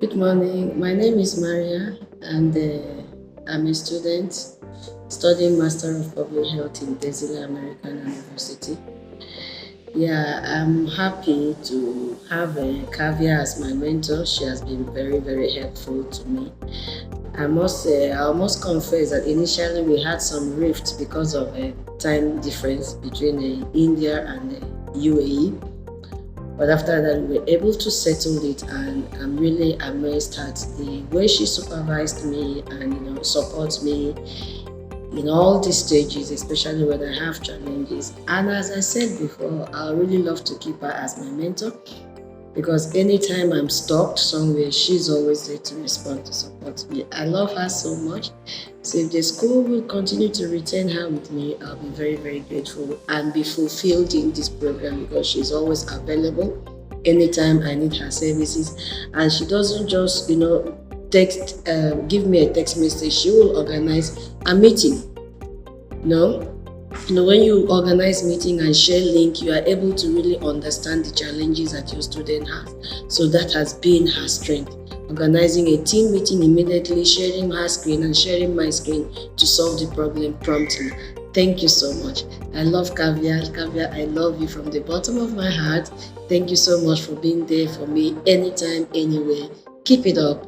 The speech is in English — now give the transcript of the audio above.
Good morning. My name is Maria, and I'm a student studying Master of Public Health in Texila American University. Yeah, I'm happy to have Kavya as my mentor. She has been very, very helpful to me. I must confess that initially we had some rifts because of a time difference between India and UAE. But after that, we were able to settle it, and I'm really amazed at the way she supervised me and supports me in all these stages, especially when I have challenges. And as I said before, I really love to keep her as my mentor because anytime I'm stuck somewhere, she's always there to respond to support me. I love her so much. So if the school will continue to retain her with me, I'll be very, very grateful and be fulfilled in this program because she's always available anytime I need her services. And she doesn't just, give me a text message. She will organize a meeting. When you organize meeting and share link, you are able to really understand the challenges that your student has. So that has been her strength. Organizing a team meeting immediately, sharing her screen and sharing my screen to solve the problem promptly. Thank you so much. I love Kavya. Kavya, I love you from the bottom of my heart. Thank you so much for being there for me anytime, anywhere. Keep it up.